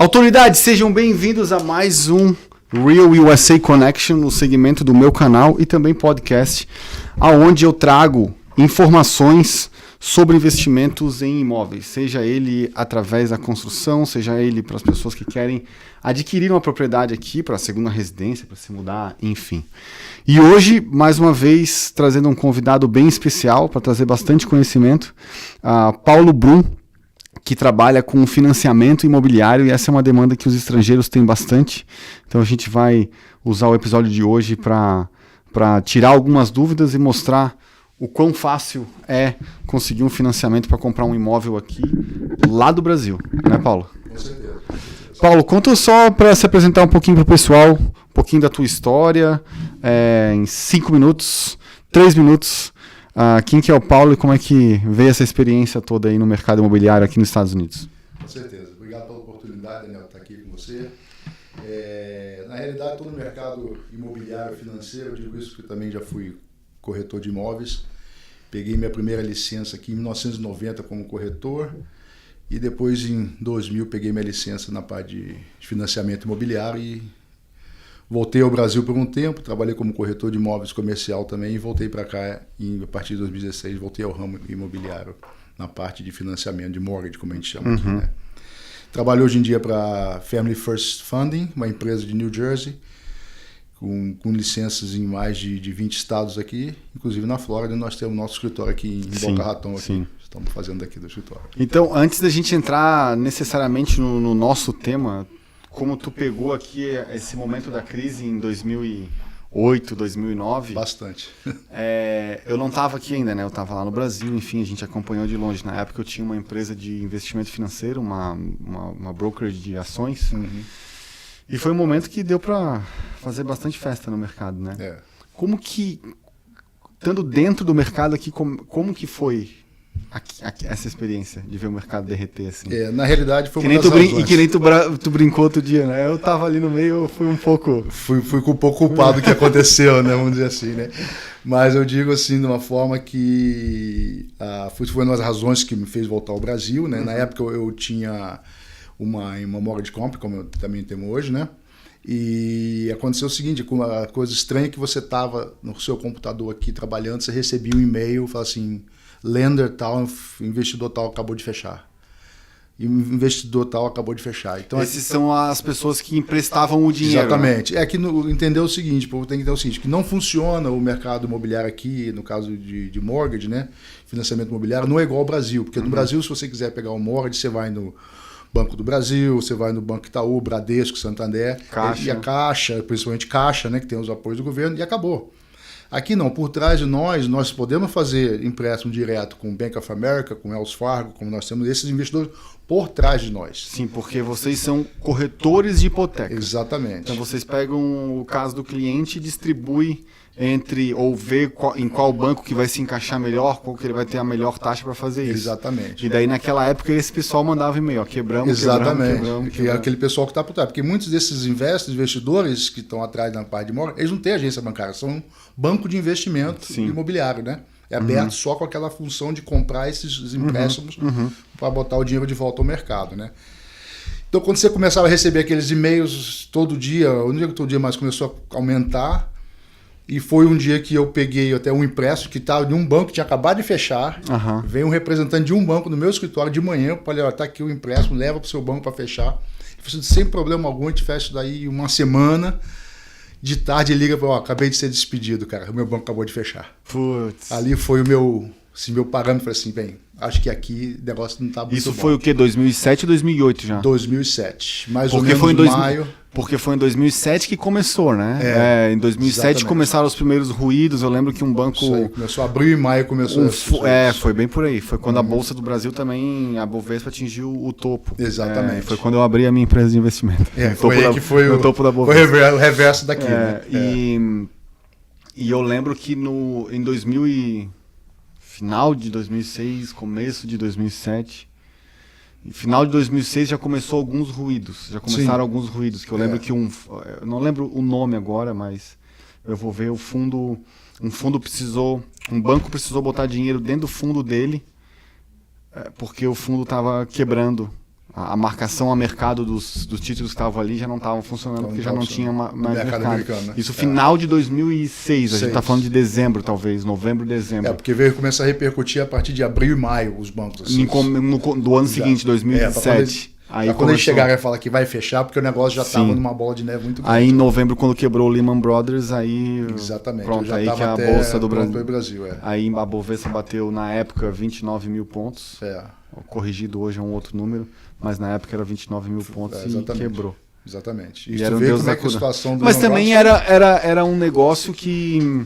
Autoridades, sejam bem-vindos a mais um Real USA Connection no segmento do meu canal e também podcast, aonde eu trago informações sobre investimentos em imóveis, seja ele através da construção, seja ele para as pessoas que querem adquirir uma propriedade aqui para a segunda residência, para se mudar, enfim. E hoje, mais uma vez, trazendo um convidado bem especial para trazer bastante conhecimento, Paulo Brum, que trabalha com financiamento imobiliário, e essa é uma demanda que os estrangeiros têm bastante. Então a gente vai usar o episódio de hoje para tirar algumas dúvidas e mostrar o quão fácil é conseguir um financiamento para comprar um imóvel aqui, lá do Brasil. Né, Paulo? Com certeza. Paulo, conta só para se apresentar um pouquinho para o pessoal, um pouquinho da tua história, em 5 minutos, 3 minutos. Quem que é o Paulo e como é que veio essa experiência toda aí no mercado imobiliário aqui nos Estados Unidos? Com certeza. Obrigado pela oportunidade, Daniel, de estar aqui com você. Na realidade, estou no mercado imobiliário financeiro, eu digo isso porque também já fui corretor de imóveis. Peguei minha primeira licença aqui em 1990 como corretor e depois em 2000 peguei minha licença na parte de financiamento imobiliário e voltei ao Brasil por um tempo, trabalhei como corretor de imóveis comercial também e voltei para cá a partir de 2016, voltei ao ramo imobiliário na parte de financiamento, de mortgage, como a gente chama aqui, né? Trabalho hoje em dia para Family First Funding, uma empresa de New Jersey, com licenças em mais de 20 estados aqui, inclusive na Flórida, nós temos nosso escritório aqui em Boca Raton, aqui. Sim. Estamos fazendo daqui do escritório. Então, antes da gente entrar necessariamente no nosso tema, como tu pegou aqui esse momento da crise em 2008, 2009? Bastante. Eu não estava aqui ainda, né? Eu estava lá no Brasil, enfim, a gente acompanhou de longe. Na época eu tinha uma empresa de investimento financeiro, uma brokerage de ações. E foi um momento que deu para fazer bastante festa no mercado, né? Como que, estando dentro do mercado aqui, como que foi essa experiência de ver o mercado derreter assim? Na realidade foi uma das razões. E que nem tu brincou outro dia, né? Eu tava ali no meio, eu fui um pouco... Fui um pouco culpado do que aconteceu, né? Vamos dizer assim, né? Mas eu digo assim, de uma forma que foi uma das razões que me fez voltar ao Brasil, né? Na época eu tinha uma mortgage company, como eu também tenho hoje, né? E aconteceu o seguinte, uma coisa estranha que você estava no seu computador aqui trabalhando, você recebia um e-mail, fala assim, lender tal, investidor tal acabou de fechar. E o investidor tal acabou de fechar. Então, esses são as pessoas que emprestavam o dinheiro. Exatamente. Né? Entender o seguinte, o povo tem que entender o seguinte, que não funciona o mercado imobiliário aqui, no caso de mortgage, né? Financiamento imobiliário, não é igual ao Brasil. Porque no Brasil, se você quiser pegar um mortgage, você vai no Banco do Brasil, você vai no Banco Itaú, Bradesco, Santander, Caixa. E a Caixa, principalmente Caixa, né, que tem os apoios do governo, e acabou. Aqui não, por trás de nós podemos fazer empréstimo direto com o Bank of America, com o Wells Fargo, como nós temos esses investidores por trás de nós. Sim, porque vocês são corretores de hipoteca. Exatamente. Então vocês pegam o caso do cliente e distribuem ou vê em qual banco que vai se encaixar melhor, qual que ele vai ter a melhor taxa para fazer isso. Exatamente. E daí naquela época esse pessoal mandava e-mail, quebramos. Que é aquele pessoal que está por trás. Porque muitos desses investidores que estão atrás da parte de mortgage, eles não têm agência bancária, são um banco de investimento imobiliário, né? É aberto só com aquela função de comprar esses empréstimos para botar o dinheiro de volta ao mercado, né? Então, quando você começava a receber aqueles e-mails todo dia, o dia que todo dia mais começou a aumentar, e foi um dia que eu peguei até um empréstimo que estava de um banco que tinha acabado de fechar. Veio um representante de um banco no meu escritório de manhã. Eu falei, tá aqui o empréstimo, leva para o seu banco para fechar. Ele falou, sem problema algum, a gente fecha isso daí uma semana. De tarde ele liga para acabei de ser despedido, cara. O meu banco acabou de fechar. Putz. Ali foi o meu parâmetro. Falei assim, bem, acho que aqui o negócio não está muito bom. Isso foi o quê? 2007 ou 2008 já? 2007. Mais ou menos maio. Porque foi em 2007 que começou, né? Em 2007 exatamente. Começaram os primeiros ruídos. Eu lembro que um banco... Começou a abrir em maio, começou... Foi bem por aí. Foi quando a Bolsa do Brasil também, a Bovespa atingiu o topo. Exatamente. Foi quando eu abri a minha empresa de investimento. Foi aí que foi o topo da Bovespa. Foi o reverso daqui, né? E eu lembro que final de 2006, começo de 2007... Final de 2006 já começou alguns ruídos, alguns ruídos, que eu lembro que eu não lembro o nome agora, mas eu vou ver um banco precisou botar dinheiro dentro do fundo dele, porque o fundo estava quebrando a marcação a mercado dos títulos que estavam ali já não estavam funcionando, Então, porque já não tinha mais mercado. Americano, né? Isso final de 2006, a gente está falando de dezembro, talvez, novembro, dezembro. Porque veio começar a repercutir a partir de abril e maio os bancos. Assim, do ano seguinte, 2007. Aí quando eles chegaram e falar que vai fechar, porque o negócio já estava numa bola de neve muito grande. Aí em novembro, quando quebrou o Lehman Brothers, aí... Exatamente. Pronto, aí que a Bolsa do Brasil. Aí a Bovespa bateu, na época, 29 mil pontos. Corrigido hoje é um outro número, mas na época era 29 mil pontos e quebrou. Exatamente. E era um Deus da cura. Mas também era um negócio que...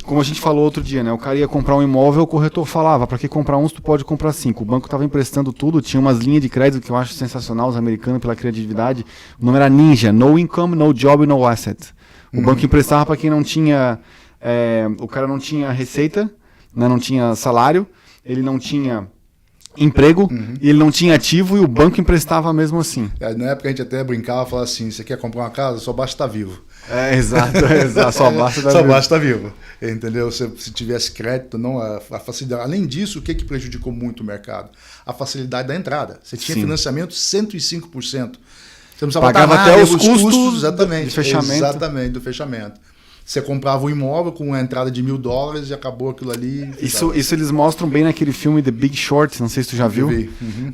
Como a gente falou outro dia, né? O cara ia comprar um imóvel, o corretor falava, para que comprar um se tu pode comprar 5? O banco estava emprestando tudo, tinha umas linhas de crédito que eu acho sensacional, os americanos pela criatividade. O nome era Ninja, no income, no job, no asset. O banco emprestava para quem não tinha... o cara não tinha receita, né? Não tinha salário, ele não tinha emprego, e ele não tinha ativo e o banco emprestava mesmo assim. Na época a gente até brincava e falava assim, você quer comprar uma casa? Só basta estar vivo. Exato. Só basta estar vivo. Entendeu? Se tivesse crédito, não a facilidade. Além disso, o que prejudicou muito o mercado? A facilidade da entrada. Você tinha financiamento 105%. Você não precisava pagava até os custos exatamente, de fechamento. Exatamente, do fechamento. Você comprava um imóvel com uma entrada de $1.000 e acabou aquilo ali. Isso eles mostram bem naquele filme The Big Short, não sei se tu já viu.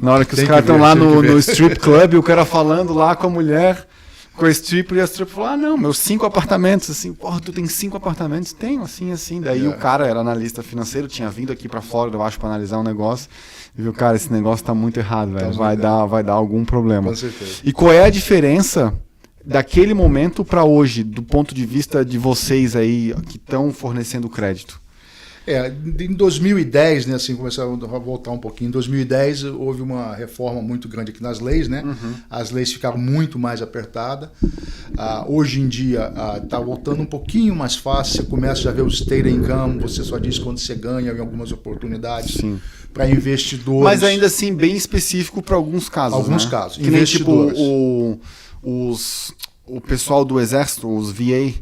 Na hora que os Tem caras que ver, estão lá tem que no ver. strip club, o cara falando lá com a mulher, com a stripper, e a stripper falou, não, meus 5 apartamentos, assim, porra, tu tem 5 apartamentos? Tenho, assim. Daí o cara era analista financeiro, tinha vindo aqui pra Flórida, eu acho, pra analisar um negócio, e viu, cara, esse negócio tá muito errado, velho, vai dar algum problema. Com certeza. E qual é a diferença daquele momento para hoje, do ponto de vista de vocês aí que estão fornecendo crédito? Em 2010, né, assim, começaram a voltar um pouquinho. Em 2010 houve uma reforma muito grande aqui nas leis, né? As leis ficaram muito mais apertadas. Hoje em dia está voltando um pouquinho mais fácil. Você começa já a ver o state income, você só diz quando você ganha em algumas oportunidades para investidores. Mas ainda assim bem específico para alguns casos. Alguns né? casos. Que nem tipo o pessoal do exército, os VA,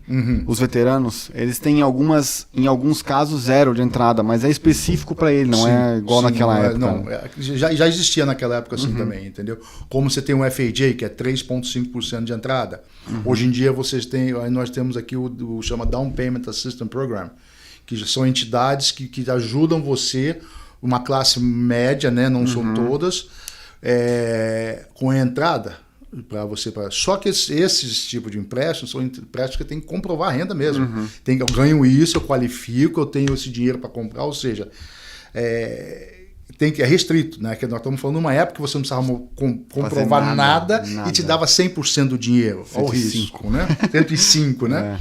os veteranos, eles têm em alguns casos 0 de entrada, mas é específico para ele, não é igual naquela época. Não, já existia naquela época assim também, entendeu? Como você tem o FHA, que é 3,5% de entrada. Hoje em dia nós temos aqui o chama Down Payment Assistance Program, que são entidades que ajudam você, uma classe média, né? Não são todas, com a entrada. Só que esses tipos de empréstimos são empréstimos que tem que comprovar a renda mesmo. Eu ganho isso, eu qualifico, eu tenho esse dinheiro para comprar, ou seja, é restrito, né? Que nós estamos falando de uma época que você não precisava comprovar nada e te dava 100% do dinheiro. Olha o risco, né? 105, né?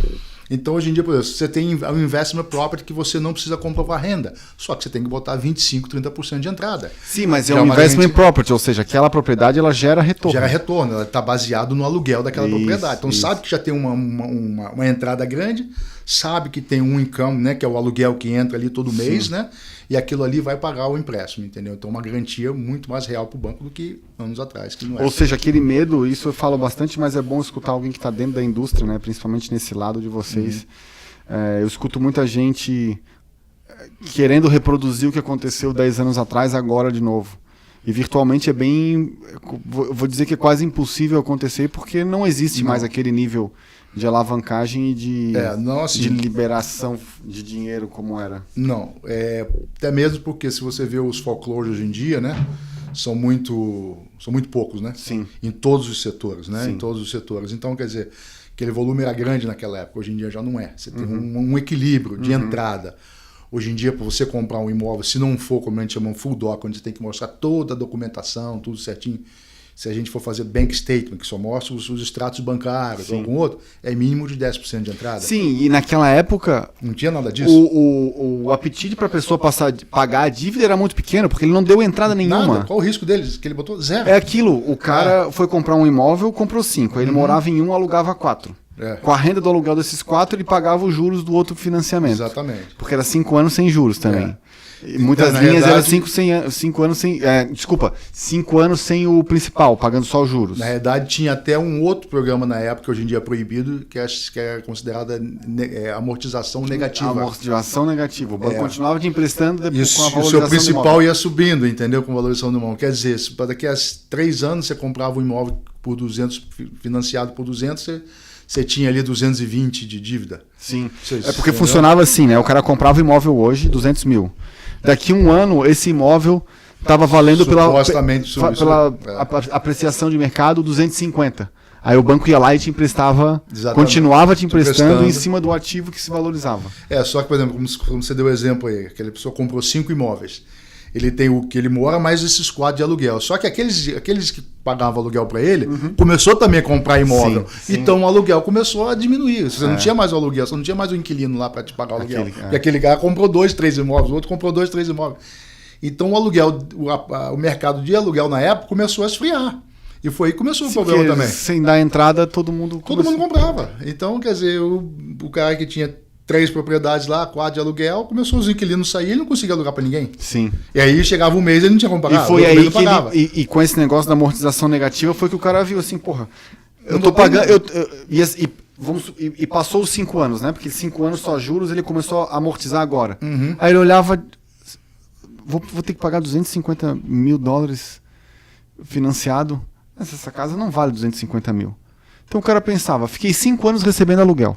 Então, hoje em dia, por exemplo, você tem um investment property que você não precisa comprovar renda, só que você tem que botar 25%, 30% de entrada. Sim, mas é um investment property, ou seja, aquela propriedade ela gera retorno. Gera retorno, ela está baseada no aluguel daquela propriedade. Então, sabe que já tem uma entrada grande, sabe que tem um income, né, que é o aluguel que entra ali todo mês, né? E aquilo ali vai pagar o empréstimo, entendeu? Então, uma garantia muito mais real para o banco do que anos atrás. Que não é. Ou seja, aquele medo, isso eu falo bastante, mas é bom escutar alguém que está dentro da indústria, né? Principalmente nesse lado de vocês. Eu escuto muita gente querendo reproduzir o que aconteceu 10 anos atrás, agora de novo. E virtualmente é bem... Vou dizer que é quase impossível acontecer, porque não existe mais aquele nível de alavancagem e de liberação de dinheiro como era. Não, até mesmo porque se você vê os foreclosures hoje em dia, né, são muito poucos, né? Sim. Em todos os setores, né? Sim. Em todos os setores. Então, quer dizer, aquele volume era grande naquela época, hoje em dia já não é. Você tem um equilíbrio de entrada. Hoje em dia, para você comprar um imóvel, se não for, como a gente chama, um full doc, onde você tem que mostrar toda a documentação, tudo certinho. Se a gente for fazer bank statement, que só mostra os extratos bancários ou algum outro, é mínimo de 10% de entrada. Sim, e naquela época... Não tinha nada disso. O apetite para a pessoa pagar a dívida era muito pequeno, porque ele não deu entrada nenhuma. Nada. Qual o risco deles? Que ele botou 0. É aquilo, o cara foi comprar um imóvel, comprou 5, aí ele morava em 1, alugava 4. Com a renda do aluguel desses 4, ele pagava os juros do outro financiamento. Exatamente. Porque era 5 anos sem juros também. E muitas na linhas eram realidade, 5 anos sem... 5 anos sem o principal, pagando só os juros. Na realidade, tinha até um outro programa na época, hoje em dia é proibido, que é considerada amortização negativa. Amortização negativa. O banco continuava te emprestando depois Isso, com a o valorização seu do principal imóvel. ia subindo, entendeu? Com a valorização do imóvel. Quer dizer, se daqui a 3 anos você comprava um imóvel por 200, financiado por 200, você tinha ali 220 de dívida. Sim. Vocês, É porque entendeu? funcionava assim, né? O cara comprava o imóvel hoje, 200 mil. Daqui um ano, esse imóvel estava valendo Supostamente, pela apreciação de mercado 250. Aí o banco ia lá e te emprestava, Exatamente. continuava te emprestando Emprestando. em cima do ativo que se valorizava. Só que, por exemplo, como você deu o exemplo aí, aquela pessoa comprou 5 imóveis. Ele tem o que ele mora, mais esses 4 de aluguel. Só que aqueles que pagavam aluguel para ele, começou também a comprar imóvel. Sim, sim. Então o aluguel começou a diminuir. Você não tinha mais o aluguel, você não tinha mais o inquilino lá para te pagar o aluguel. Porque aquele cara comprou 2, 3 imóveis, o outro comprou 2, 3 imóveis. Então o aluguel, o mercado de aluguel na época começou a esfriar. E foi aí que começou o problema Porque também. sem dar entrada, todo mundo comprava. Então, quer dizer, o cara que tinha 3 propriedades lá, 4 de aluguel, começou os inquilinos sair, ele não conseguia alugar para ninguém. Sim. E aí chegava um mês ele não tinha como pagar. E foi o outro mês aí não que pagava. e com esse negócio da amortização negativa foi que o cara viu assim, porra, eu Não tô vou pagando... pagar. E passou os 5 anos, né? Porque 5 anos só juros, ele começou a amortizar agora. Uhum. Aí ele olhava, vou ter que pagar 250 mil dólares financiado. Essa casa não vale 250 mil. Então o cara pensava, fiquei 5 anos recebendo aluguel.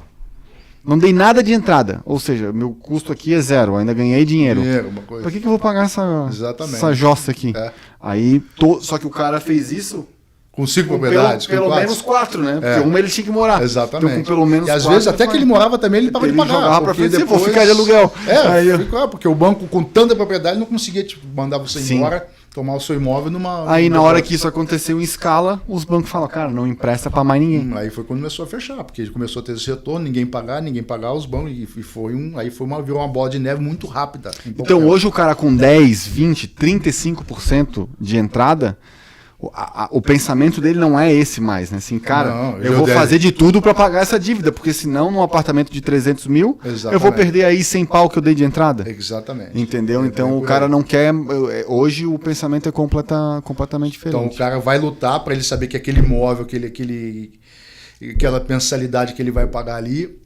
Não dei nada de entrada. Ou seja, meu custo aqui é 0, ainda ganhei dinheiro. Uma coisa. Pra que eu vou pagar Exatamente. essa jossa aqui? É. Aí, só que o cara fez isso Com 5 com propriedades, pelo com 4. menos 4, né? Porque uma ele tinha que morar. Exatamente. Então, com pelo menos e às 4, vezes, até que ele morava também, ele parava de pagar. jogava pra porque frente e vou ficar de aluguel. Aí, Porque o banco, com tanta propriedade, não conseguia mandar você Sim. embora, tomar o seu imóvel Aí na hora que isso aconteceu em escala, os bancos falam, cara, não empresta pra mais ninguém. Aí foi quando começou a fechar, porque começou a ter esse retorno, ninguém pagar os bancos, e virou uma bola de neve muito rápida. Então hoje o cara com 10, 20, 35% de entrada, o pensamento dele não é esse mais, né? Assim, cara, Não, eu vou fazer de tudo pra pagar essa dívida, porque senão num apartamento de 300 mil, Exatamente. eu vou perder aí 100 pau que eu dei de entrada. Exatamente. Entendeu? Então o cara não quer... Hoje o pensamento é completamente diferente. Então o cara vai lutar para ele saber que aquele imóvel, aquela mensalidade que ele vai pagar ali,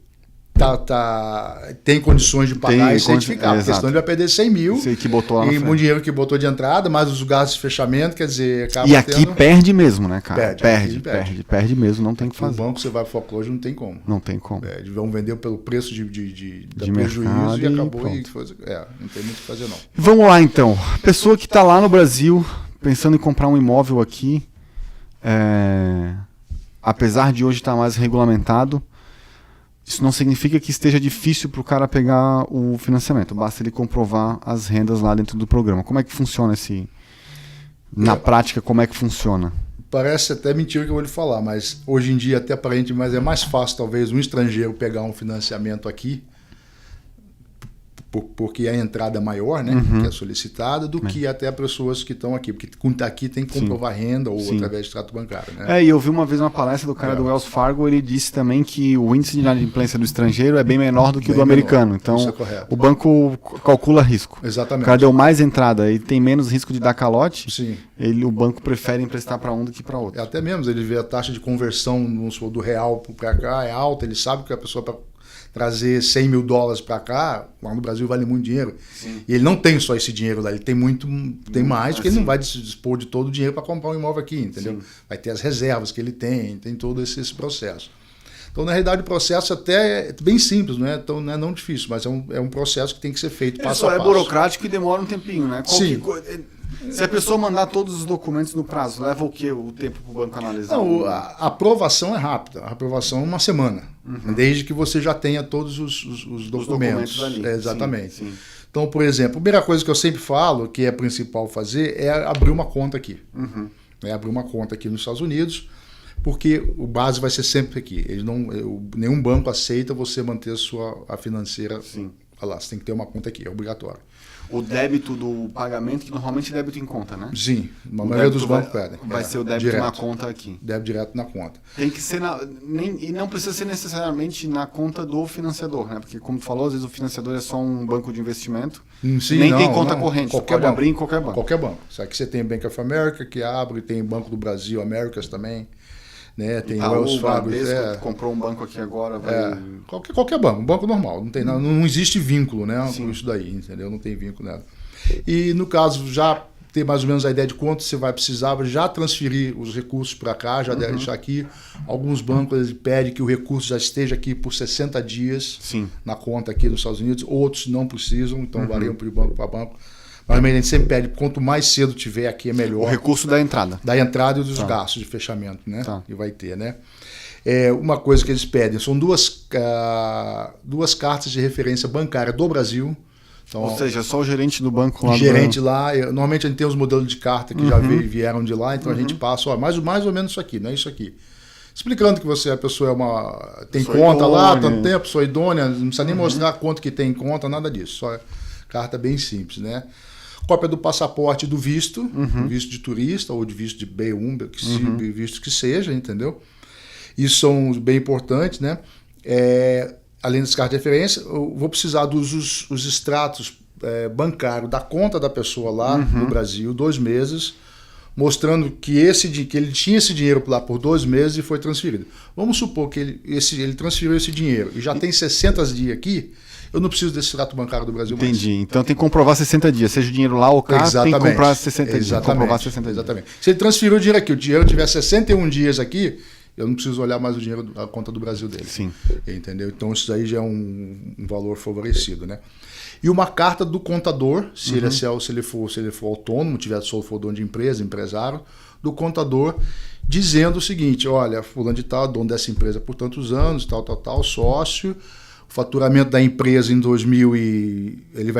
tem condições de pagar e certificar, porque senão ele vai perder 100 mil. Sei que botou lá na E frente. muito dinheiro que botou de entrada, mais os gastos de fechamento, quer dizer, acaba E aqui perde mesmo, né, cara? Perde mesmo, não tem o que No fazer. banco você vai para foreclosure, não tem como. Não tem como. Vão vender pelo preço de prejuízo mercado e acabou. pronto. Não tem muito o que fazer, não. Vamos lá, então. Pessoa que está lá no Brasil, pensando em comprar um imóvel aqui, apesar de hoje estar mais regulamentado, isso não significa que esteja difícil para o cara pegar o financiamento. Basta ele comprovar as rendas lá dentro do programa. Como é que funciona na prática, como é que funciona? Parece até mentira que eu vou lhe falar, mas hoje em dia até aparente, mas é mais fácil talvez um estrangeiro pegar um financiamento aqui, porque a entrada é maior, né, que é solicitada, do que até pessoas que estão aqui, porque aqui tem que comprovar renda ou através de extrato bancário, né? E eu vi uma vez uma palestra do cara do Wells Fargo, ele disse também que o índice de inadimplência do estrangeiro é bem menor do que o do americano. Então, isso é correto. O banco calcula risco. Exatamente. O cara deu mais entrada e tem menos risco de dar calote, Sim. o banco prefere emprestar para um do que para outro. Até mesmo, ele vê a taxa de conversão do real para cá é alta, ele sabe que a pessoa para trazer 100 mil dólares para cá, lá no Brasil vale muito dinheiro. Sim. E ele não tem só esse dinheiro lá, ele tem mais, porque ele não vai dispor de todo o dinheiro para comprar um imóvel aqui, entendeu? Sim. Vai ter as reservas que ele tem todo esse processo. Então, na realidade, o processo até é bem simples, não é não difícil, mas é um processo que tem que ser feito passo a passo. É burocrático e demora um tempinho, né? Sim. Se a pessoa mandar todos os documentos no prazo, leva o quê? O tempo para o banco analisar? Não, a aprovação é rápida. A aprovação é uma semana. Desde que você já tenha todos os documentos ali. Exatamente. Sim. Então, por exemplo, a primeira coisa que eu sempre falo, que é principal fazer, é abrir uma conta aqui. Abrir uma conta aqui nos Estados Unidos, porque o base vai ser sempre aqui. Nenhum banco aceita você manter a financeira Olha lá, você tem que ter uma conta aqui, é obrigatório. O débito do pagamento, que normalmente é débito em conta, né? Sim, a maioria dos bancos pedem. Vai ser o débito direto. na conta aqui. Débito direto na conta. Tem que ser e não precisa ser necessariamente na conta do financiador, né? Porque, como tu falou, às vezes o financiador é só um banco de investimento. Sim, nem tem conta corrente, qualquer pode banco. abrir em qualquer banco. Qualquer banco. Aqui você tem Bank of America, que abre, tem Banco do Brasil, Americas também. Né? Tem Wells Fargo. Comprou um banco aqui agora. Qualquer banco, um banco normal. Não, tem, não existe vínculo, né, com isso daí, entendeu? Não tem vínculo nela. E no caso, já ter mais ou menos a ideia de quanto você vai precisar, já transferir os recursos para cá, já deixar aqui. Alguns bancos pedem que o recurso já esteja aqui por 60 dias na conta aqui dos Estados Unidos, outros não precisam, então variam de banco para banco. Mas a gente sempre pede, quanto mais cedo tiver aqui é melhor. O recurso da entrada. Da entrada e dos gastos de fechamento, né? Que vai ter, né? Uma coisa que eles pedem, são duas cartas de referência bancária do Brasil. Então, ou seja, só o gerente do banco lá. O gerente lá, normalmente a gente tem os modelos de carta que já vieram de lá, então a gente passa, mais ou menos isso aqui, não é isso aqui. Explicando que a pessoa tem conta idônea. Lá, tanto tempo, pessoa idônea, não precisa nem mostrar quanto que tem em conta, nada disso, só carta bem simples, né? Cópia do passaporte do visto, visto de turista ou de visto de B1, visto que seja, entendeu? Isso são bem importantes, né? Além das cartas de referência, eu vou precisar dos os extratos bancários da conta da pessoa lá no Brasil, 2 meses, mostrando que ele tinha esse dinheiro lá por 2 meses e foi transferido. Vamos supor que ele transferiu esse dinheiro e já tem 60 dias aqui, eu não preciso desse extrato bancário do Brasil mais. Entendi. Então tem que comprovar 60 dias, seja o dinheiro lá ou cá, tem que comprar 60 dias. Comprovar 60 dias. Exatamente. Se ele transferiu o dinheiro aqui, o dinheiro tiver 61 dias aqui, eu não preciso olhar mais o dinheiro, a conta do Brasil dele. Sim. Entendeu? Então isso aí já é um valor favorecido, né? E uma carta do contador, se ele for autônomo, for dono de empresa, empresário, do contador, dizendo o seguinte: olha, fulano de tal, dono dessa empresa por tantos anos, tal, sócio, o faturamento da empresa em 2000 ele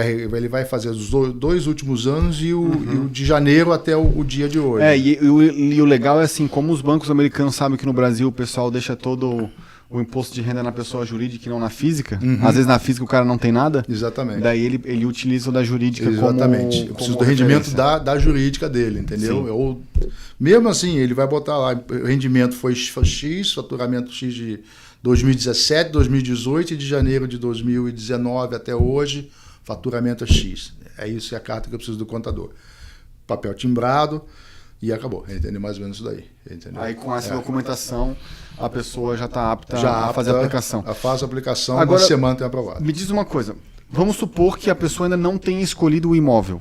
vai fazer os 2 últimos anos e o de janeiro até o dia de hoje. E o legal é assim, como os bancos americanos sabem que no Brasil o pessoal deixa todo o imposto de renda na pessoa jurídica e não na física, às vezes na física o cara não tem nada. Exatamente. Daí ele utiliza o da jurídica Exatamente. Eu preciso do rendimento da jurídica dele, entendeu? Mesmo assim, ele vai botar lá, o rendimento foi X, faturamento X de 2017, 2018 e de janeiro de 2019 até hoje, faturamento é X. É isso, é a carta que eu preciso do contador. Papel timbrado e acabou. Entendeu? Mais ou menos isso daí. Entendeu? Aí com essa documentação, a pessoa já está apta a fazer a aplicação. Faz a aplicação, agora, uma semana tem aprovado. Me diz uma coisa, vamos supor que a pessoa ainda não tenha escolhido o imóvel.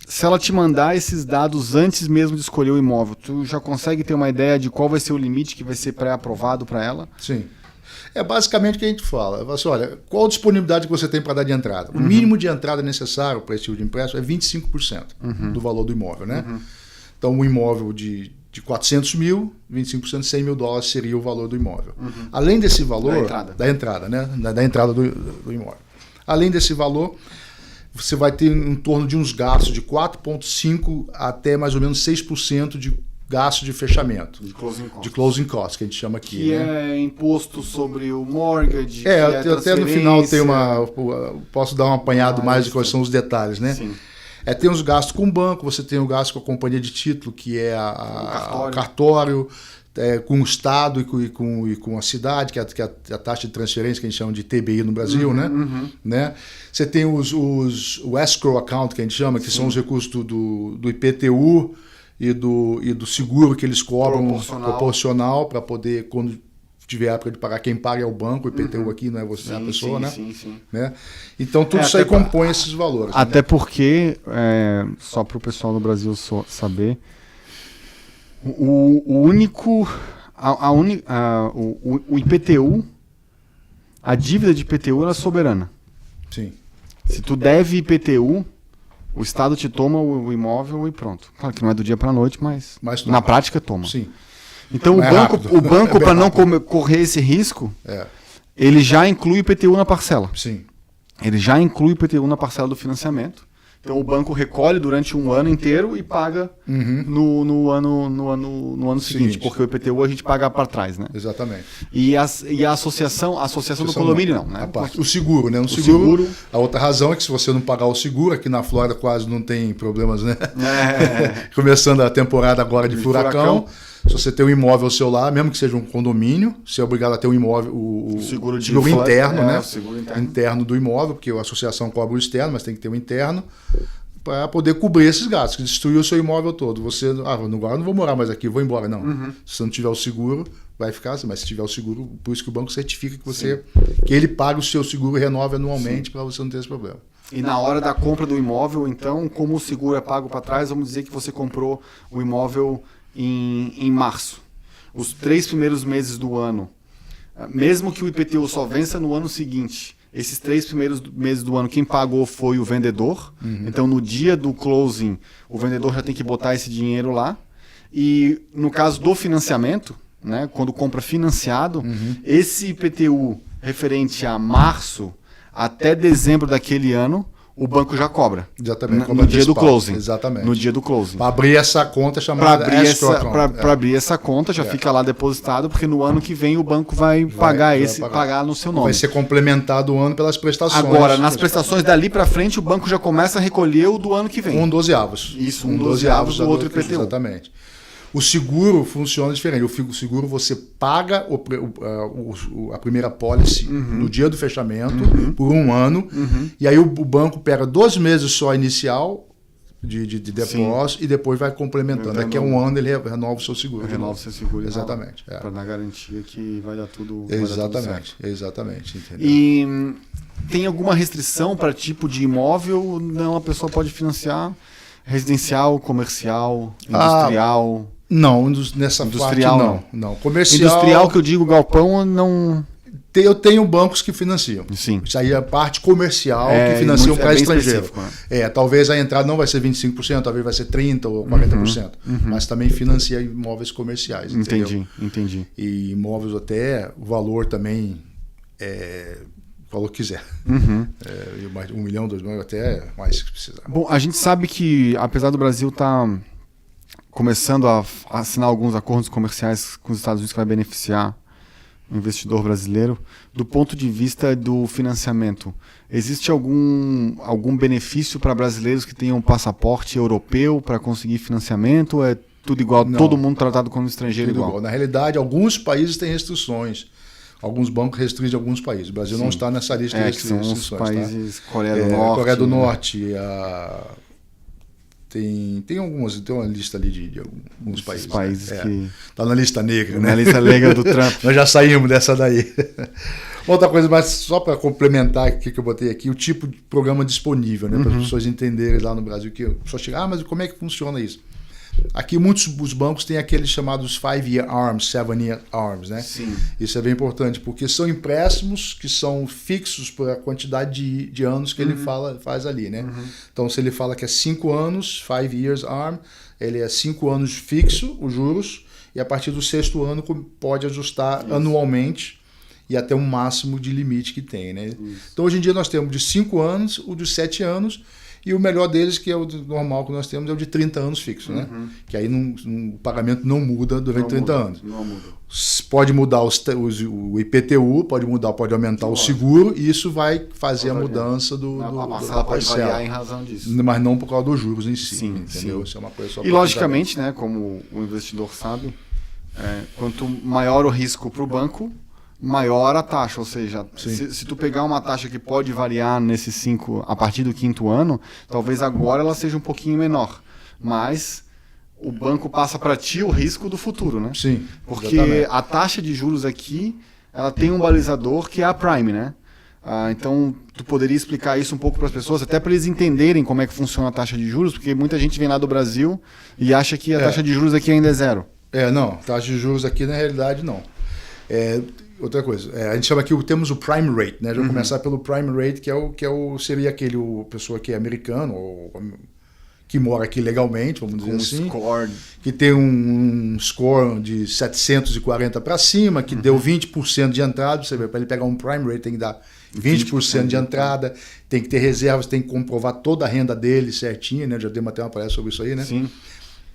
Se ela te mandar esses dados antes mesmo de escolher o imóvel, tu já consegue ter uma ideia de qual vai ser o limite que vai ser pré-aprovado para ela? Sim. É basicamente o que a gente fala. Assim, olha, qual a disponibilidade que você tem para dar de entrada? O mínimo de entrada necessário para esse tipo de empréstimo é 25% do valor do imóvel, né? Então, um imóvel de 400 mil, 25% de 100 mil dólares seria o valor do imóvel. Além desse valor... Da entrada, né? Da entrada do imóvel. Além desse valor, você vai ter em torno de uns gastos de 4,5% até mais ou menos 6% de gasto de fechamento. De closing costs, que a gente chama aqui. Que é imposto sobre o mortgage. Até no final tem posso dar um apanhado mais de quais são os detalhes, né? Sim. Tem os gastos com o banco, você tem o gasto com a companhia de título, que é o cartório, com o Estado e com a cidade, que é a taxa de transferência que a gente chama de TBI no Brasil, né? Você tem o escrow account, que a gente chama, que são os recursos do IPTU e do seguro que eles cobram proporcional para poder, quando tiver época de pagar, quem paga é o banco, o IPTU aqui não é você, é a pessoa, né? Sim. Né? Então tudo isso aí compõe esses valores. Até porque, só para o pessoal do Brasil saber, o IPTU, a dívida de IPTU ela é soberana. Sim. Se tu deve IPTU, o Estado te toma o imóvel e pronto. Claro que não é do dia para a noite, mas na prática toma. Sim. Então o banco para não correr esse risco, ele já inclui o IPTU na parcela. Sim. Ele já inclui o IPTU na parcela do financiamento. Então o banco recolhe durante um ano inteiro e paga no ano seguinte, porque o IPTU a gente paga para trás, né? Exatamente. E a associação do condomínio não, né? O seguro, né? O seguro. A outra razão é que se você não pagar o seguro, aqui na Flórida quase não tem problemas, né? Começando a temporada agora de furacão. Se você tem um imóvel seu lá, mesmo que seja um condomínio, você é obrigado a ter um imóvel, o seguro interno, né? O seguro interno do imóvel, porque a associação cobra o externo, mas tem que ter um interno para poder cobrir esses gastos, que destruiu o seu imóvel todo. Você, agora não vou morar mais aqui, vou embora. Não. Se você não tiver o seguro, vai ficar assim, mas se tiver o seguro, por isso que o banco certifica que ele paga o seu seguro e renova anualmente para você não ter esse problema. E na hora da compra do imóvel, então, como o seguro é pago para trás, vamos dizer que você comprou o imóvel em março. Os 3 primeiros meses do ano, mesmo que o IPTU só vença no ano seguinte, esses 3 primeiros meses do ano, quem pagou foi o vendedor. Então, no dia do closing, o vendedor já tem que botar esse dinheiro lá. E no caso do financiamento, né, quando compra financiado, esse IPTU referente a março até dezembro daquele ano, o banco já cobra. Exatamente. No dia do closing. Exatamente. No dia do closing. Para abrir essa conta chamada para abrir essa conta, já fica lá depositado, porque no ano que vem o banco vai pagar no seu nome. Vai ser complementado o ano pelas prestações. Agora, nas prestações dali para frente, o banco já começa a recolher o do ano que vem. 1/12. Isso, 1/12 do outro IPTU. Exatamente. O seguro funciona diferente. O seguro você paga a primeira policy no dia do fechamento por um ano. E aí o banco pega 2 meses só inicial de depósito e depois vai complementando. Daqui a um ano ele renova o seu seguro. Renova o seu seguro. Exatamente. Para dar garantia que vai dar tudo Exatamente. Exatamente. Entendeu? E tem alguma restrição para tipo de imóvel? Não, a pessoa pode financiar residencial, comercial, industrial... Não, nessa industrial parte não. Comercial. Industrial que eu digo galpão não. Eu tenho bancos que financiam. Sim. Isso aí é a parte comercial que financiam para estrangeiro. Né? Talvez a entrada não vai ser 25%, talvez vai ser 30% ou 40%. Mas também financia imóveis comerciais. Entendi. E imóveis até, o valor também o valor que quiser. Mais 1 milhão, 2 milhões, até mais que precisar. Bom, a gente sabe que, apesar do Brasil estar começando a assinar alguns acordos comerciais com os Estados Unidos que vai beneficiar o investidor brasileiro, do ponto de vista do financiamento, existe algum benefício para brasileiros que tenham passaporte europeu para conseguir financiamento? Ou é tudo igual, todo mundo tratado como estrangeiro igual? Na realidade, alguns países têm restrições. Alguns bancos restringem alguns países. O Brasil não está nessa lista de restrições. Que são os países, Coreia do Norte. Coreia do Norte, tem uma lista ali de alguns países. Que... Tá na lista negra, né? Na lista negra do Trump. Nós já saímos dessa daí. Outra coisa, mas só para complementar o que eu botei aqui, o tipo de programa disponível, né? Para as pessoas entenderem lá no Brasil, que a pessoa chega, mas como é que funciona isso? Aqui muitos dos bancos têm aqueles chamados 5-year ARMs, 7-year ARMs, né? Sim. Isso é bem importante, porque são empréstimos que são fixos por a quantidade de anos que ele faz ali, né? Então, se ele fala que é 5 anos, 5 years ARM, ele é 5 anos fixo, os juros, e a partir do 6º ano pode ajustar anualmente e até um máximo de limite que tem, né? Então, hoje em dia nós temos de 5 anos, o de 7 anos, e o melhor deles, que é o normal que nós temos, é o de 30 anos fixo, né? Que aí o pagamento não muda durante 30 anos. Não muda. Pode mudar o IPTU, pode aumentar o seguro, e isso vai fazer a mudança a parcela pode variar em razão disso. Mas não por causa dos juros em si, sim, entendeu? Sim. Isso é uma coisa só e logicamente, né, como o investidor sabe, quanto maior o risco para o banco, maior a taxa, ou seja, se tu pegar uma taxa que pode variar nesses 5, a partir do 5º ano, talvez agora ela seja um pouquinho menor, mas o banco passa para ti o risco do futuro, né? Sim. Porque exatamente. A taxa de juros aqui, ela tem um balizador que é a Prime, né? Então, tu poderia explicar isso um pouco para as pessoas, até para eles entenderem como é que funciona a taxa de juros, porque muita gente vem lá do Brasil e acha que a taxa de juros aqui ainda é 0. Não, taxa de juros aqui na realidade não. Outra coisa, a gente chama aqui, temos o prime rate, né? Já vou começar pelo prime rate, seria aquele pessoa que é americano ou que mora aqui legalmente, vamos dizer assim. Score. Que tem um score de 740 para cima, que deu 20% de entrada. Você vê, para ele pegar um prime rate tem que dar 20% de entrada, tem que ter reservas, tem que comprovar toda a renda dele certinho, né? Já dei até uma palestra sobre isso aí, né? Sim.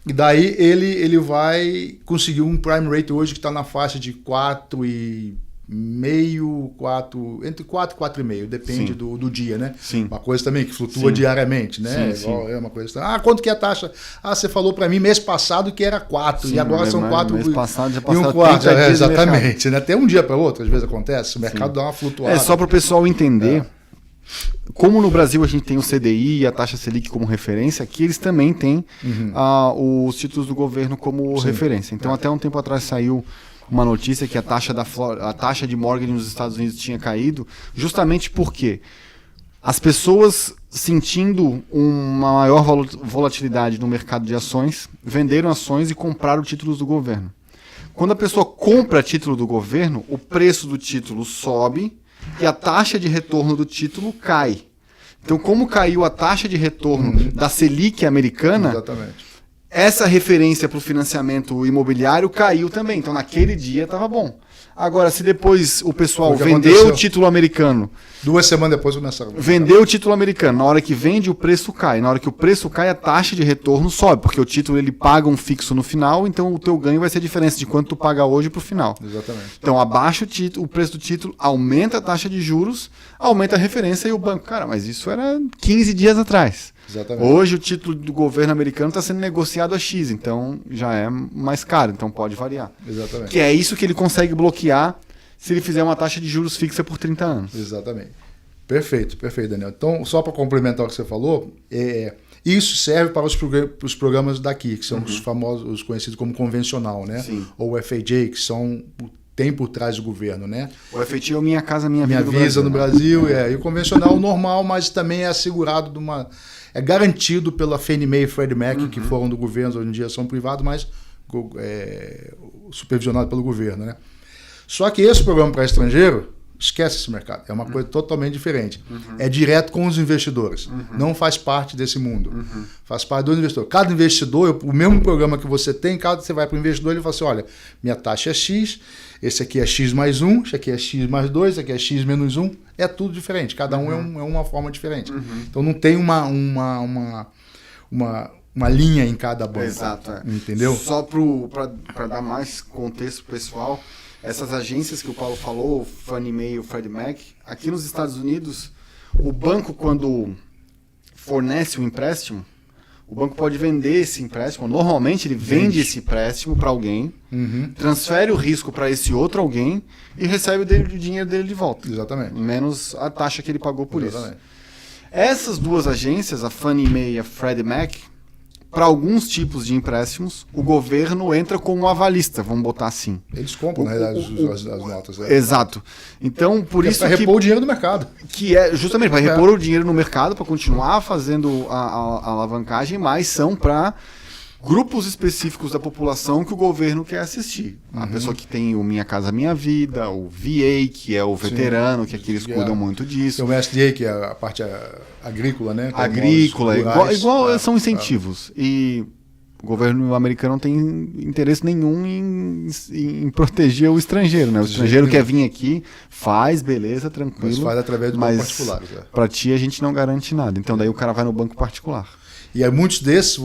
E daí ele vai conseguir um prime rate hoje que está na faixa de 4,5, entre 4 e 4,5, depende do dia, né? Sim. Uma coisa também que flutua diariamente, né? Sim, Igual, é uma coisa. Quanto que é a taxa? Você falou para mim mês passado que era 4, Sim, e agora são 4 mês passado já e passaram um quarto. 30 dias Exatamente, né? Até um dia para outro, às vezes acontece, o mercado dá uma flutuada. Só para o pessoal entender. Como no Brasil a gente tem o CDI e a taxa Selic como referência, aqui eles também têm os títulos do governo como referência. Então, até um tempo atrás saiu uma notícia que a taxa de mortgage nos Estados Unidos tinha caído, justamente porque as pessoas, sentindo uma maior volatilidade no mercado de ações, venderam ações e compraram títulos do governo. Quando a pessoa compra título do governo, o preço do título sobe e a taxa de retorno do título cai. Então, como caiu a taxa de retorno da Selic americana, exatamente, essa referência para o financiamento imobiliário caiu também. Então, naquele dia estava bom. Agora, se depois o pessoal vendeu o título americano... 2 semanas depois começaram. Vendeu o título americano. Na hora que vende, o preço cai. Na hora que o preço cai, a taxa de retorno sobe. Porque o título ele paga um fixo no final, então o teu ganho vai ser a diferença de quanto tu paga hoje para o final. Exatamente. Então, abaixa o preço do título, aumenta a taxa de juros, aumenta a referência e o banco... Cara, mas isso era 15 dias atrás. Exatamente. Hoje o título do governo americano está sendo negociado a X, então já é mais caro, então pode variar. Exatamente. Que é isso que ele consegue bloquear se ele fizer uma taxa de juros fixa por 30 anos. Exatamente. Perfeito, Daniel. Então, só para complementar o que você falou, isso serve para os programas daqui, que são os famosos, os conhecidos como convencional, né? Sim. Ou o FHA, que tem por trás do governo, né? O FHA é o Minha Casa Minha Vida no Brasil. E o convencional normal, mas também é assegurado é garantido pela Fannie Mae e Freddie Mac, que foram do governo, hoje em dia são privados, mas supervisionados pelo governo, né? Só que esse programa para estrangeiro, esquece esse mercado, é uma coisa totalmente diferente. É direto com os investidores, não faz parte desse mundo, faz parte do investidor. Cada investidor, o mesmo programa que você tem, cada você vai para o investidor, ele fala assim, olha, minha taxa é X, esse aqui é X mais 1, esse aqui é X mais 2, esse aqui é X menos 1, é tudo diferente, cada um é uma forma diferente. Então não tem uma linha em cada banco. Exato. Entendeu? Só para dar mais contexto pessoal, essas agências que o Paulo falou, o Fannie Mae e o Freddie Mac, aqui nos Estados Unidos, o banco, quando fornece um empréstimo, o banco pode vender esse empréstimo. Normalmente ele vende esse empréstimo para alguém, transfere o risco para esse outro alguém e recebe o dinheiro dele de volta. Exatamente. Menos a taxa que ele pagou por Exatamente. isso. Essas duas agências, a Fannie Mae e a Freddie Mac, para alguns tipos de empréstimos, o governo entra como avalista, vamos botar assim. Eles compram, na realidade, as notas. Né? Exato. Então, por isso para repor o dinheiro do mercado. Que é justamente para repor o dinheiro no mercado, para continuar fazendo a alavancagem, mas são para grupos específicos da população que o governo quer assistir. A pessoa que tem o Minha Casa Minha Vida, o VA, que é o veterano, que aqui eles cuidam muito disso. Tem o SDA, que é a parte agrícola, né? Agrícola, igual são incentivos. E o governo americano não tem interesse nenhum em proteger o estrangeiro, né? O estrangeiro quer vir aqui, faz, beleza, tranquilo. Mas faz através do banco particular. Para ti a gente não garante nada. Então daí o cara vai no banco particular. E aí muitos desses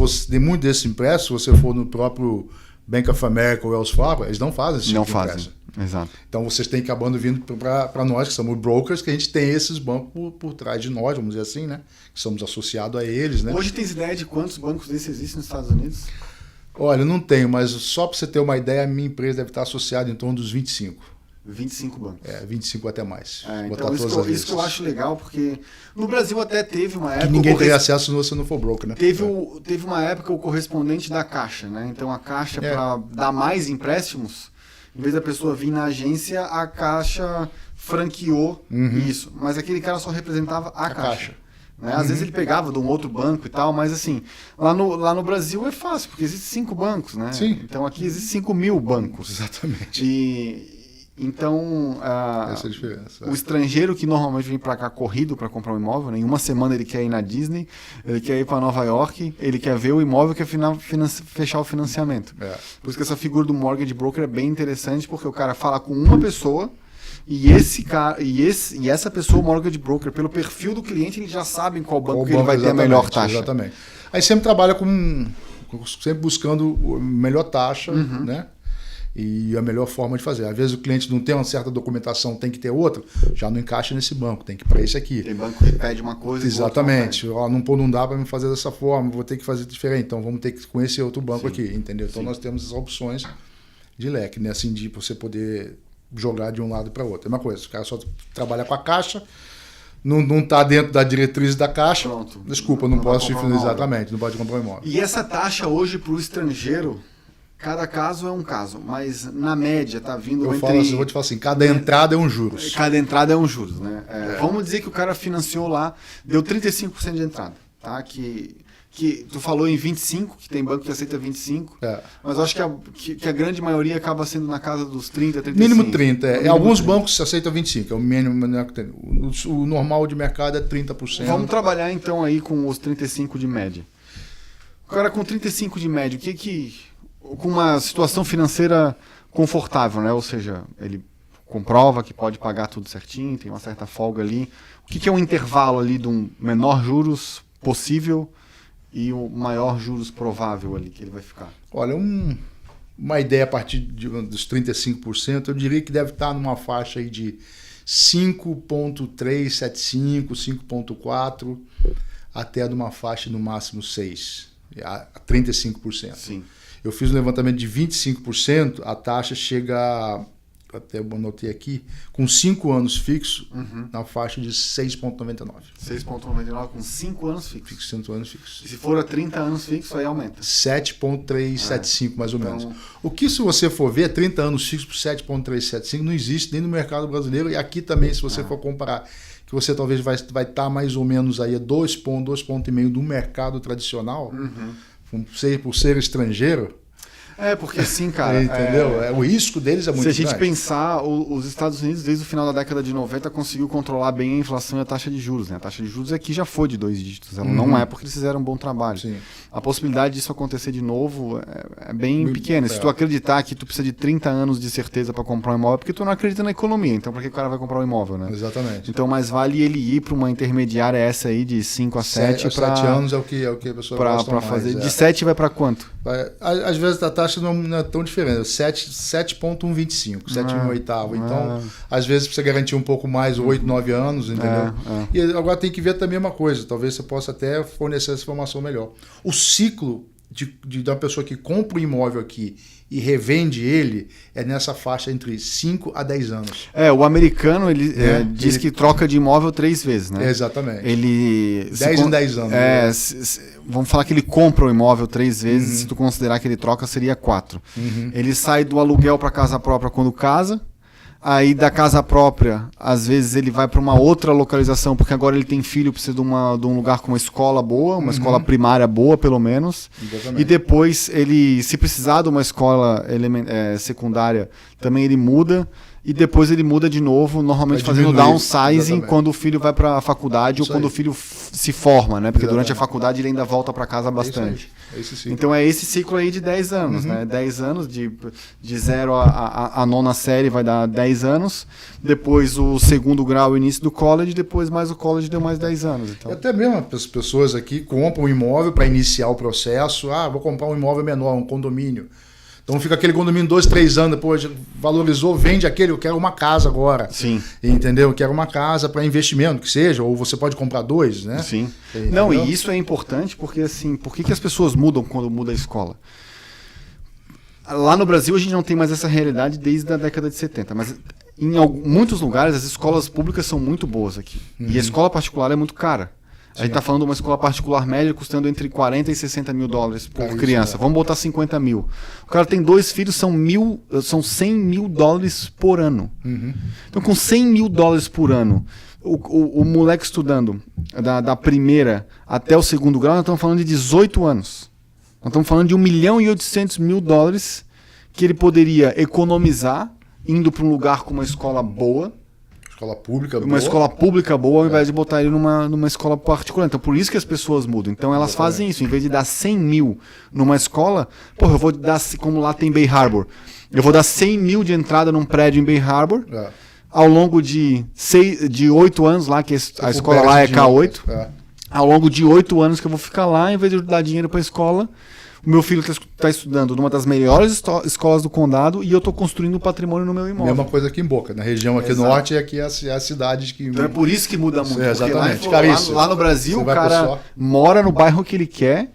empréstimos, se você for no próprio Bank of America ou Wells Fargo, eles não fazem esse tipo de empréstimo. Exato. Então vocês têm acabando vindo para nós, que somos brokers, que a gente tem esses bancos por trás de nós, vamos dizer assim, né? Que somos associados a eles, né? Hoje tens ideia de quantos bancos desses existem nos Estados Unidos? Olha, não tenho, mas só para você ter uma ideia, a minha empresa deve estar associada em torno dos 25. 25 bancos. 25 até mais. Então isso que eu acho legal, porque no Brasil até teve uma época... Que ninguém tem acesso se você não for broker, né? Teve uma época o correspondente da Caixa, né? Então a Caixa, para dar mais empréstimos, em vez da pessoa vir na agência, a Caixa franqueou isso. Mas aquele cara só representava a Caixa. Né? Às vezes ele pegava de um outro banco e tal, mas assim, lá no Brasil é fácil, porque existem 5 bancos, né? Sim. Então aqui existem 5.000 bancos. Exatamente. Então, essa é a diferença. O estrangeiro que normalmente vem para cá corrido para comprar um imóvel, né? Em uma semana ele quer ir na Disney, ele quer ir para Nova York, ele quer ver o imóvel, quer fechar o financiamento. Por isso que essa figura do mortgage broker é bem interessante, porque o cara fala com uma pessoa e essa pessoa, o mortgage broker, pelo perfil do cliente, ele já sabe em qual banco que ele vai ter a melhor taxa. Exatamente. Aí sempre trabalha sempre buscando a melhor taxa, né? E a melhor forma de fazer. Às vezes o cliente não tem uma certa documentação, tem que ter outra, já não encaixa nesse banco, tem que ir para esse aqui. Tem banco que pede uma coisa exatamente. Não dá para me fazer dessa forma, vou ter que fazer diferente, então vamos ter que conhecer outro banco aqui, entendeu? Então nós temos essas opções de leque, né? Assim, de você poder jogar de um lado para o outro. É uma coisa, o cara só trabalha com a Caixa, não está dentro da diretriz da Caixa, pronto. Desculpa, não posso exatamente, não pode comprar um imóvel. E essa taxa hoje para o estrangeiro, cada caso é um caso, mas na média está vindo eu vou te falar assim, cada entrada é um juros. Cada entrada é um juros, né? Vamos dizer que o cara financiou lá, deu 35% de entrada, tá? Que tu falou em 25, que tem banco que aceita 25, mas eu acho que a grande maioria acaba sendo na casa dos 30, 35. Mínimo 30. Alguns bancos aceitam 25, é o mínimo, né, que tem. O normal de mercado é 30%. Vamos trabalhar então aí com os 35 de média. O cara com 35 de média, com uma situação financeira confortável, né? Ou seja, ele comprova que pode pagar tudo certinho, tem uma certa folga ali. O que é um intervalo ali de um menor juros possível e o maior juros provável ali que ele vai ficar? Olha, uma ideia a partir dos 35%, eu diria que deve estar numa faixa aí de 5,375, 5,4, até numa faixa no máximo 6, a 35%. Sim. Eu fiz um levantamento de 25%, a taxa chega, até eu anotei aqui, com 5 anos fixo, na faixa de 6,99. 6,99 com 5 anos fixos. 5 anos fixos. E se for a 30 anos fixo, aí aumenta. 7,375 mais ou menos. O que, se você for ver, 30 anos fixos por 7,375 não existe nem no mercado brasileiro, e aqui também, se você for comparar, que você talvez vai estar mais ou menos aí a 2,5 pontos do mercado tradicional, por ser estrangeiro. Porque assim, cara... Entendeu? O risco deles é muito grande. Se a gente pensar, os Estados Unidos, desde o final da década de 90, conseguiu controlar bem a inflação e a taxa de juros, né? A taxa de juros aqui já foi de 2 dígitos. Ela não é porque eles fizeram um bom trabalho. Sim. A possibilidade disso acontecer de novo é bem pequena. Se tu acreditar que tu precisa de 30 anos de certeza para comprar um imóvel, é porque tu não acredita na economia. Então, para que o cara vai comprar um imóvel, né? Exatamente. Então, mais vale ele ir para uma intermediária essa aí de 5 a 7 para... 7 anos é o que a pessoa gosta mais. Fazer. De 7 vai para quanto? Às vezes a taxa não é tão diferente, 7,125, 7,1. Então, às vezes você garantir um pouco mais, 8, 9 anos, entendeu? E agora tem que ver também uma coisa, talvez você possa até fornecer essa informação melhor. O ciclo da pessoa que compra um imóvel aqui e revende ele é nessa faixa entre 5 a 10 anos. O americano diz que troca de imóvel 3 vezes, né? Exatamente. Ele 10 em 10 anos. Vamos falar que ele compra o imóvel 3 vezes, se tu considerar que ele troca, seria 4. Ele sai do aluguel para casa própria quando casa. Aí da casa própria, às vezes ele vai para uma outra localização, porque agora ele tem filho, precisa de um lugar com uma escola boa, uma escola primária boa, pelo menos. Exatamente. E depois ele, se precisar de uma escola secundária, também ele muda. E depois ele muda de novo, normalmente fazendo downsizing quando o filho vai para a faculdade ou quando o filho se forma, né? Porque durante a faculdade ele ainda volta para casa bastante. Então é esse ciclo aí de 10 anos, né? 10 anos, de 0 a 9ª série vai dar 10 anos, depois o segundo grau, início do college, depois mais o college deu mais 10 anos. Então. Até mesmo as pessoas aqui compram um imóvel para iniciar o processo, vou comprar um imóvel menor, um condomínio. Então fica aquele condomínio 2, 3 anos, depois valorizou, vende aquele, eu quero uma casa agora. Sim. Entendeu? Eu quero uma casa para investimento, que seja, ou você pode comprar 2, né? Sim. Não, e isso é importante porque, assim, por que as pessoas mudam quando muda a escola? Lá no Brasil a gente não tem mais essa realidade desde a década de 70, mas em muitos lugares as escolas públicas são muito boas aqui. E a escola particular é muito cara. A gente está falando de uma escola particular média custando entre 40 e 60 mil dólares por criança. Vamos botar 50 mil. O cara tem 2 filhos, são 100 mil dólares por ano. Então, com 100 mil dólares por ano, o moleque estudando da primeira até o segundo grau, nós estamos falando de 18 anos. Nós estamos falando de 1.800.000 dólares que ele poderia economizar indo para um lugar com uma escola boa, Escola pública boa. uma escola pública boa, ao invés de botar ele numa escola particular. Então, por isso que as pessoas mudam. Então, elas fazem isso. Em vez de dar 100 mil numa escola, porra, eu vou dar, como lá tem Bay Harbor, eu vou dar 100 mil de entrada num prédio em Bay Harbor, ao longo de 8 anos lá, que a escola lá é K8, ao longo de 8 anos que eu vou ficar lá, em vez de dar dinheiro para a escola, o meu filho está estudando numa das melhores escolas do condado e eu estou construindo um patrimônio no meu imóvel. Mesma coisa aqui em Boca, na região aqui norte, aqui é a cidade que... Então é por isso que muda muito. Exatamente. Lá no Brasil, o cara mora no bairro que ele quer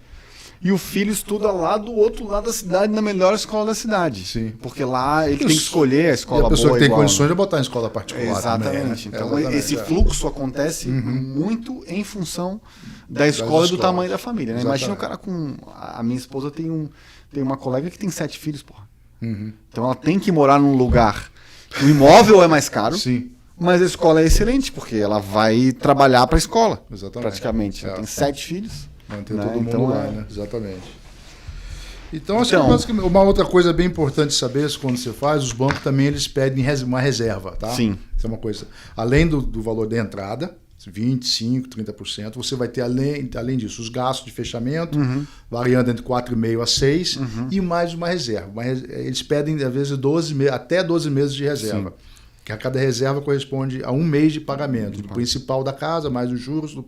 e o filho estuda lá do outro lado da cidade, na melhor escola da cidade. Sim. Porque lá ele tem que escolher a escola boa. E a pessoa que tem igual, condições de botar em escola particular. Exatamente. Também, né? Então esse fluxo acontece muito em função da escola e do tamanho da família. Né? Imagina o cara com... A minha esposa tem uma colega que tem 7 filhos, porra. Então ela tem que morar num lugar... O imóvel é mais caro. Sim. Mas a escola é excelente, porque ela vai trabalhar para a escola. Exatamente. Praticamente. Ela tem 7 filhos. Manter né? todo mundo Então, lá, né? Exatamente. Então, uma outra coisa bem importante saber quando você faz, os bancos também eles pedem uma reserva, tá? Sim. Isso é uma coisa. Além do valor da entrada, 25%, 30%, você vai ter, além disso, os gastos de fechamento, variando entre 4,5 a 6, e mais uma reserva. Eles pedem, às vezes, até 12 meses de reserva. Sim. Que a cada reserva corresponde a 1 mês de pagamento, do principal da casa, mais os juros do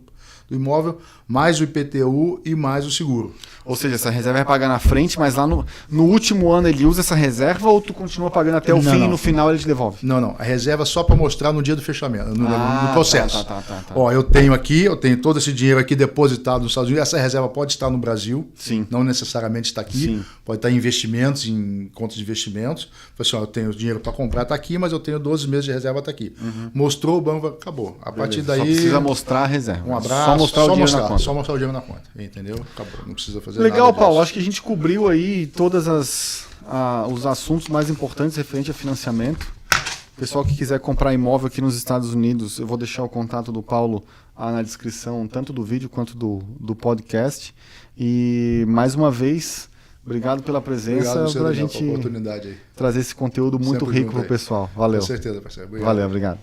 imóvel, mais o IPTU e mais o seguro. Ou seja, essa reserva vai pagar na frente, mas lá no último ano ele usa essa reserva ou tu continua pagando até o fim e no final ele te devolve? Não. A reserva é só para mostrar no dia do fechamento, no processo. Tá. Ó, eu tenho todo esse dinheiro aqui depositado nos Estados Unidos. Essa reserva pode estar no Brasil, Sim. Não necessariamente está aqui. Sim. Pode estar em investimentos, em contas de investimentos. Assim, ó, eu tenho dinheiro para comprar, está aqui, mas eu tenho 12 meses de reserva, está aqui. Mostrou, o banco acabou. A partir daí... Só precisa mostrar a reserva. Um abraço. Só mostrar o dinheiro na conta. Só mostrar o dinheiro na conta, entendeu? Acabou, não precisa fazer Legal, nada Paulo. disso. Acho que a gente cobriu aí todos os assuntos mais importantes referente a financiamento. Pessoal que quiser comprar imóvel aqui nos Estados Unidos, eu vou deixar o contato do Paulo na descrição, tanto do vídeo quanto do podcast. E, mais uma vez, obrigado pela presença, para a gente oportunidade aí. trazer esse conteúdo muito rico para o pessoal. Valeu. Com certeza, parceiro. Obrigado. Valeu, obrigado.